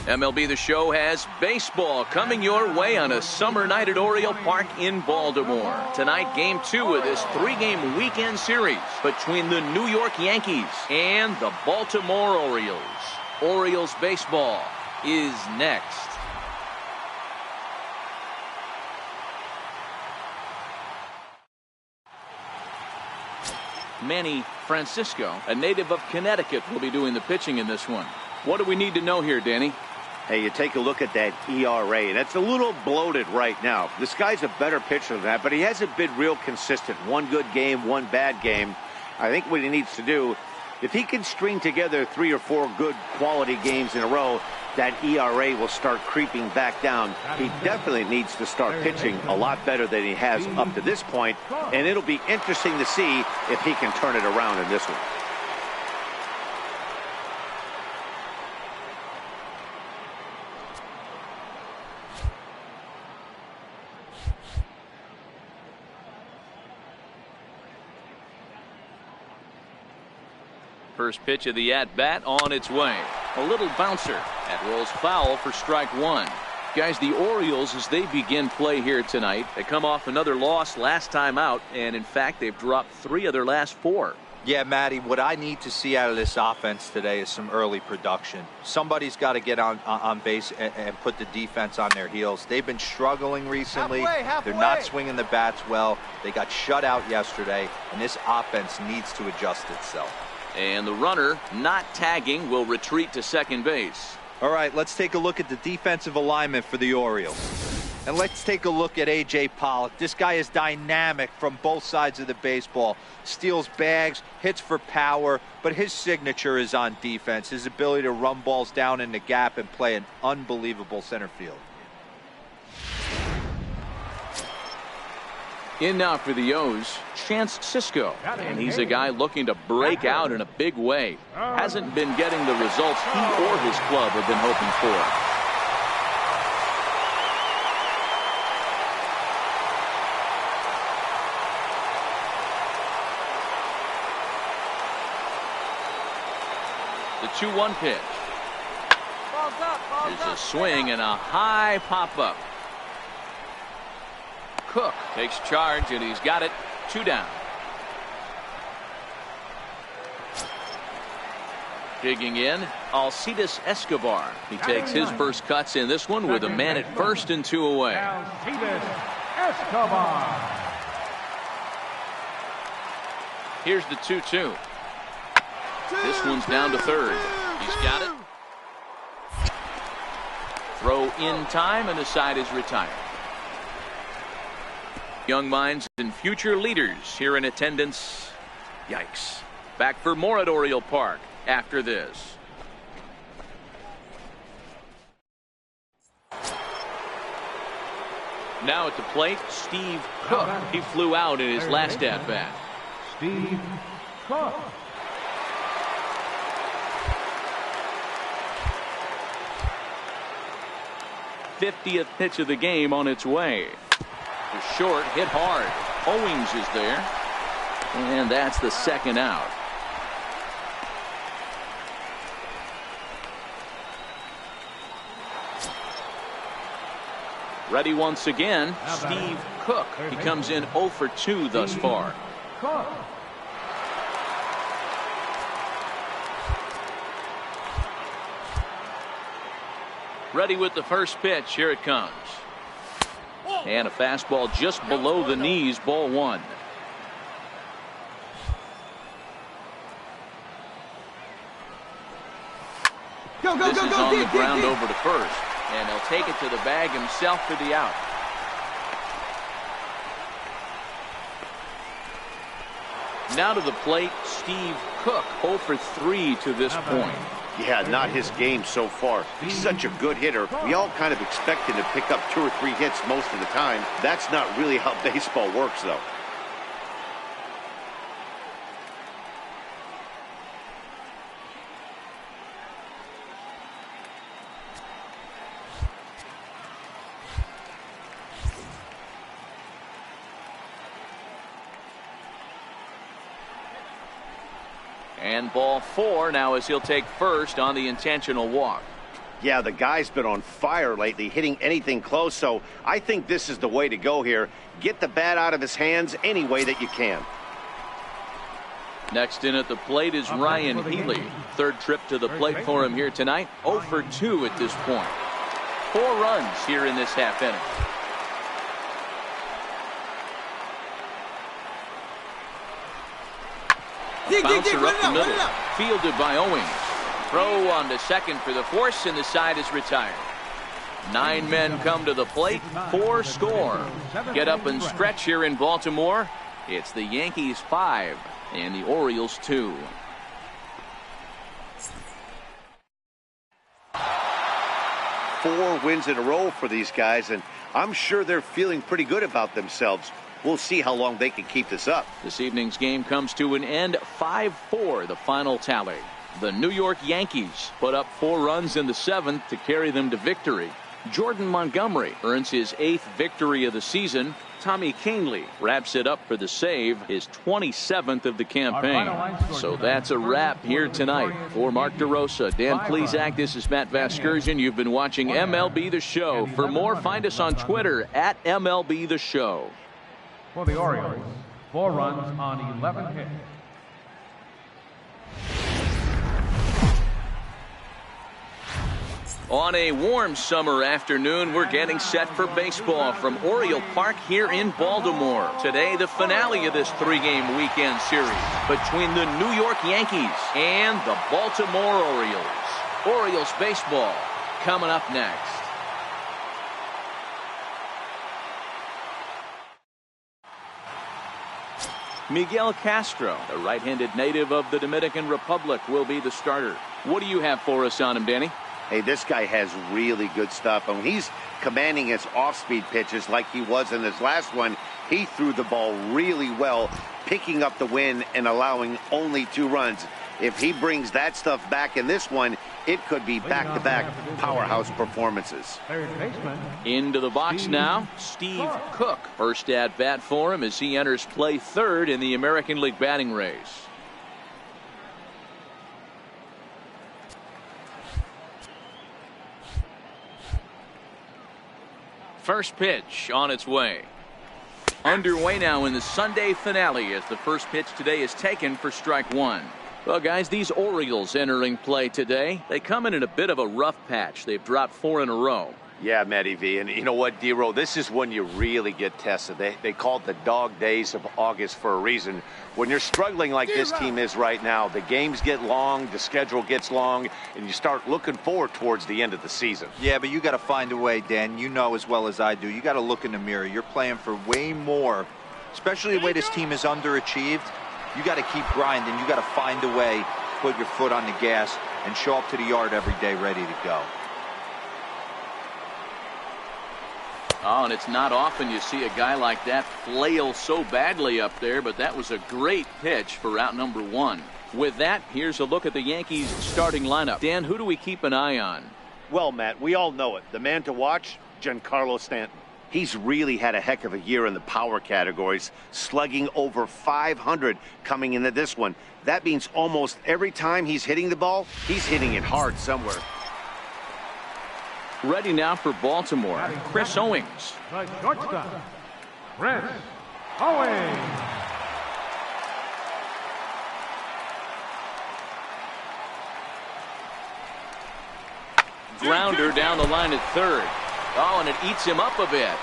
MLB The Show has baseball coming your way on a summer night at Oriole Park in Baltimore. Tonight, Game 2 of this 3-game weekend series between the New York Yankees and the Baltimore Orioles. Orioles baseball is next. Manny Francisco, a native of Connecticut, will be doing the pitching in this one. What do we need to know here, Danny? Hey, you take a look at that ERA, and it's a little bloated right now. This guy's a better pitcher than that, but he hasn't been real consistent. One good game, one bad game. I think what he needs to do, if he can string together 3 or 4 good quality games in a row, that ERA will start creeping back down. He definitely needs to start pitching a lot better than he has up to this point, and it'll be interesting to see if he can turn it around in this one. First pitch of the at-bat on its way. A little bouncer. That rolls foul for strike 1. Guys, the Orioles, as they begin play here tonight, they come off another loss last time out, and in fact, they've dropped 3 of their last 4. Yeah, Matty, what I need to see out of this offense today is some early production. Somebody's got to get on base and put the defense on their heels. They've been struggling recently. Halfway. They're not swinging the bats well. They got shut out yesterday, and this offense needs to adjust itself. And the runner, not tagging, will retreat to second base. All right, let's take a look at the defensive alignment for the Orioles. And let's take a look at A.J. Pollock. This guy is dynamic from both sides of the baseball. Steals bags, hits for power, but his signature is on defense. His ability to run balls down in the gap and play an unbelievable center field. In now for the O's, Chance Sisco. And he's a guy looking to break out in a big way. Hasn't been getting the results he or his club have been hoping for. The 2-1 pitch. There's a swing and a high pop-up. Cook takes charge, and he's got it. 2 down. Digging in, Alcides Escobar. He takes his first cuts in this one with a man at first and 2 away. Alcides Escobar. Here's the 2-2. This one's down to third. He's got it. Throw in time, and the side is retired. Young minds and future leaders here in attendance. Yikes. Back for more at Oriole Park after this. Now at the plate, Steve Cook. He flew out in his last at-bat. Steve Cook. '50th pitch of the game on its way. Short, hit hard. Owings is there. And that's the second out. Ready once again, Steve Cook. He comes in 0 for 2 thus far. Cook. Ready with the first pitch. Here it comes. And a fastball just below the knees, ball 1. This is on the ground over to first. And he'll take it to the bag himself for the out. Now to the plate, Steve Cook, 0 for 3 to this point. Yeah, not his game so far. He's such a good hitter. We all kind of expect him to pick up 2 or 3 hits most of the time. That's not really how baseball works, though. And ball 4 now as he'll take first on the intentional walk. Yeah, the guy's been on fire lately, hitting anything close, so I think this is the way to go here. Get the bat out of his hands any way that you can. Next in at the plate is Ryan Healy. Third trip to the plate for him here tonight. 0 for 2 at this point. 4 runs here in this half inning. Bouncer up the middle. Fielded by Owings. Throw on to second for the force, and the side is retired. 9 men come to the plate. 4 score. Get up and stretch here in Baltimore. It's the Yankees 5 and the Orioles 2. Four wins in a row for these guys, and I'm sure they're feeling pretty good about themselves. We'll see how long they can keep this up. This evening's game comes to an end. 5-4 the final tally. The New York Yankees put up 4 runs in the 7th to carry them to victory. Jordan Montgomery earns his 8th victory of the season. Tommy Kahnle wraps it up for the save, his 27th of the campaign. So that's a wrap here tonight. For Mark DeRosa, Dan Plesac, this is Matt Vasgersian. You've been watching MLB The Show. For more, find us on Twitter at MLB The Show. For the Orioles, 4 runs on 11 hits. On a warm summer afternoon, we're getting set for baseball from Oriole Park here in Baltimore. Today, the finale of this 3-game weekend series between the New York Yankees and the Baltimore Orioles. Orioles baseball coming up next. Miguel Castro, a right-handed native of the Dominican Republic, will be the starter. What do you have for us on him, Danny? Hey, this guy has really good stuff. And when he's commanding his off-speed pitches like he was in his last one, he threw the ball really well, picking up the win and allowing only 2 runs. If he brings that stuff back in this one, it could be back-to-back powerhouse performances. Into the box now, Steve Cook. First at bat for him as he enters play third in the American League batting race. First pitch on its way. Underway now in the Sunday finale as the first pitch today is taken for strike 1. Well, guys, these Orioles entering play today, they come in a bit of a rough patch. They've dropped 4 in a row. Yeah, Matty V. And you know what, D-Row? This is when you really get tested. They call it the dog days of August for a reason. When you're struggling like this team is right now, the games get long, the schedule gets long, and you start looking forward towards the end of the season. Yeah, but you got to find a way, Dan. You know as well as I do. You got to look in the mirror. You're playing for way more, especially the way this team is underachieved. You got to keep grinding. You got to find a way to put your foot on the gas and show up to the yard every day ready to go. Oh, and it's not often you see a guy like that flail so badly up there, but that was a great pitch for out number 1. With that, here's a look at the Yankees starting lineup. Dan, who do we keep an eye on? Well, Matt, we all know it. The man to watch, Giancarlo Stanton. He's really had a heck of a year in the power categories, slugging over 500 coming into this one. That means almost every time he's hitting the ball, he's hitting it hard somewhere. Ready now for Baltimore, Chris Owings. The shortstop, Chris Owings. Grounder down the line at third. Oh, and it eats him up a bit.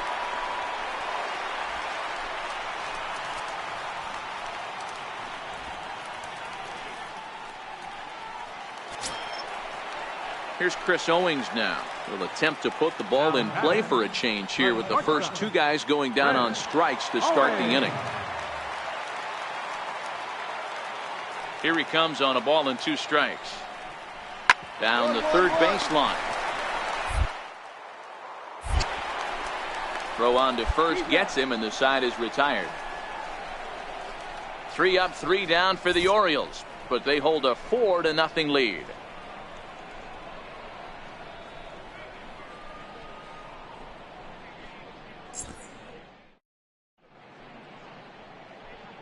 Here's Chris Owings now. Will attempt to put the ball in play for a change here with the first 2 guys going down on strikes to start the inning. Here he comes on a ball and 2 strikes. Down the third baseline. Throw on to first gets him, and the side is retired. 3 up, 3 down for the Orioles, but they hold a 4-0 lead.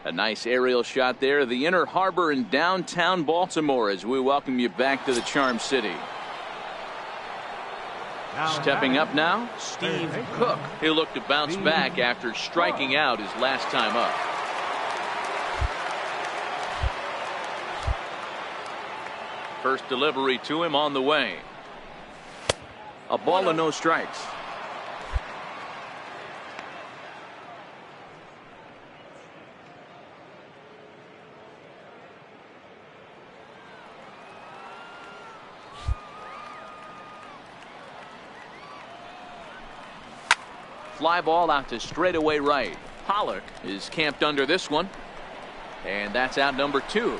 A nice aerial shot there of the Inner Harbor in downtown Baltimore as we welcome you back to the Charm City. Stepping up now, Steve Cook. He'll look to bounce back after striking out his last time up. First delivery to him on the way. A ball and no strikes. Fly ball out to straightaway right. Pollock is camped under this one. And that's out number 2.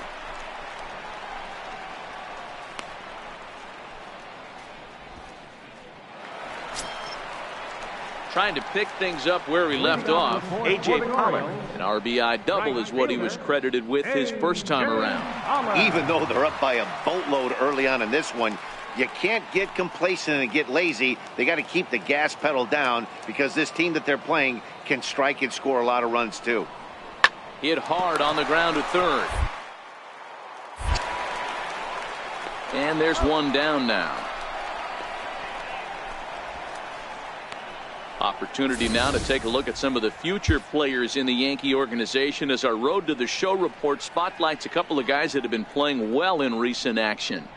Trying to pick things up where he left off. A.J. Pollock. An RBI double is what he was credited with his first time around. Even though they're up by a boatload early on in this one, you can't get complacent and get lazy. They got to keep the gas pedal down because this team that they're playing can strike and score a lot of runs too. Hit hard on the ground to third. And there's one down now. Opportunity now to take a look at some of the future players in the Yankee organization as our Road to the Show report spotlights a couple of guys that have been playing well in recent action.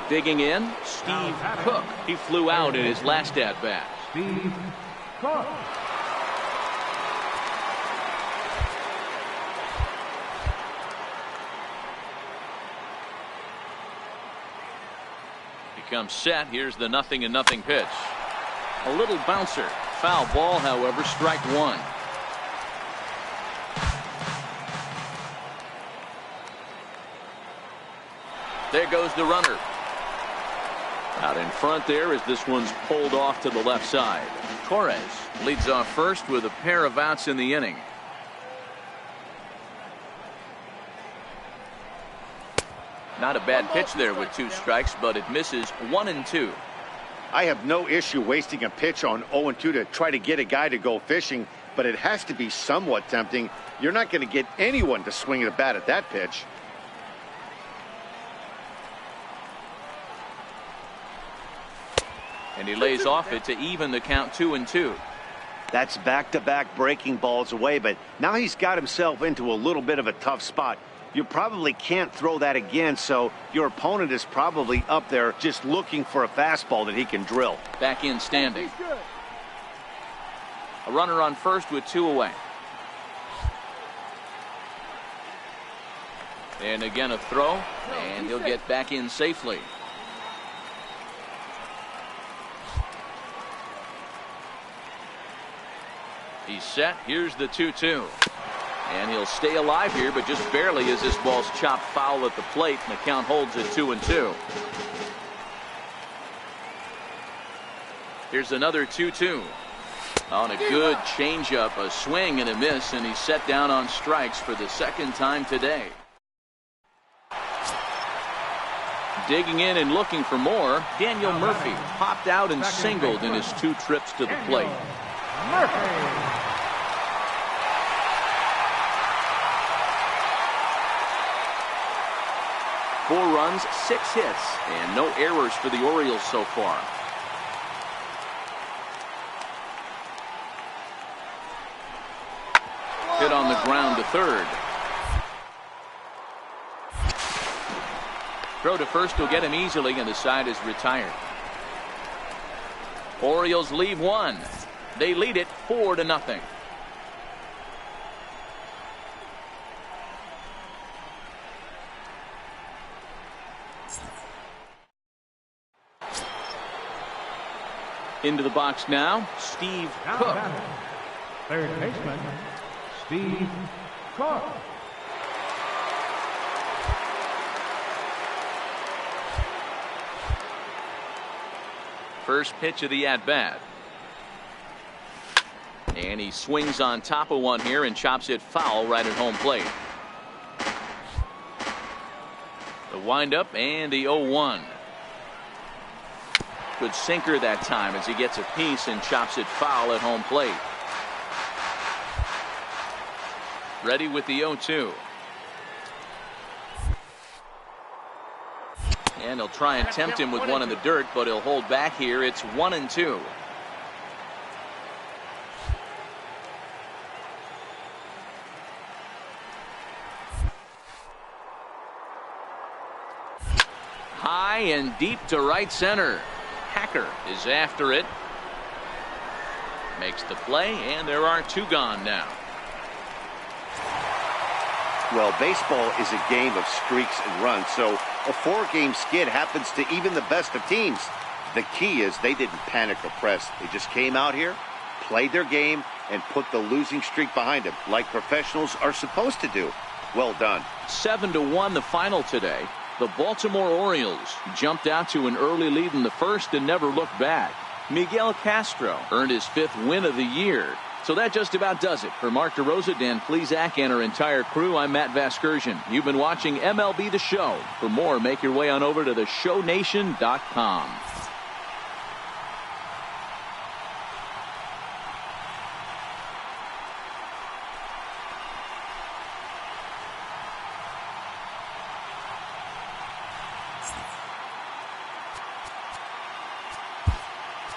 Digging in, Steve Cook. He flew out in his last at-bat. Steve Cook. Comes set. Here's the 0-0 pitch. A little bouncer. Foul ball, however, strike 1. There goes the runner. Out in front there as this one's pulled off to the left side. Torres leads off first with a pair of outs in the inning. Not a bad pitch there with 2 strikes, but it misses 1-2. I have no issue wasting a pitch on 0-2 to try to get a guy to go fishing, but it has to be somewhat tempting. You're not going to get anyone to swing the bat at that pitch. And he lays off it to even the count 2-2. That's back-to-back breaking balls away, but now he's got himself into a little bit of a tough spot. You probably can't throw that again, so your opponent is probably up there just looking for a fastball that he can drill. Back in standing. A runner on first with 2 away. And again a throw, and he'll get back in safely. He's set. Here's the 2-2. And he'll stay alive here, but just barely as this ball's chopped foul at the plate, and the count holds at 2-2. Here's another 2-2. On a good changeup, a swing and a miss, and he's set down on strikes for the second time today. Digging in and looking for more, Daniel Murphy popped out and singled in his 2 trips to the plate. Murphy. 4 runs, 6 hits, and no errors for the Orioles so far. Hit on the ground to third. Throw to first will get him easily, and the side is retired. Orioles leave 1. They lead it 4-0. Into the box now, Steve Cook. Third baseman, Steve Cook. First pitch of the at-bat. And he swings on top of one here and chops it foul right at home plate. The windup and the 0-1. Good sinker that time as he gets a piece and chops it foul at home plate. Ready with the 0-2. And he'll try and tempt him with one in the dirt, but he'll hold back here. It's 1-2. High and deep to right center. Hacker is after it. Makes the play, and there are 2 gone now. Well, baseball is a game of streaks and runs, so a 4-game skid happens to even the best of teams. The key is they didn't panic or press. They just came out here, played their game, and put the losing streak behind them, like professionals are supposed to do. Well done. 7-1 the final today. The Baltimore Orioles jumped out to an early lead in the first and never looked back. Miguel Castro earned his 5th win of the year. So that just about does it. For Mark DeRosa, Dan Plesac, and our entire crew, I'm Matt Vasgersian. You've been watching MLB The Show. For more, make your way on over to theshownation.com.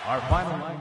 Our final line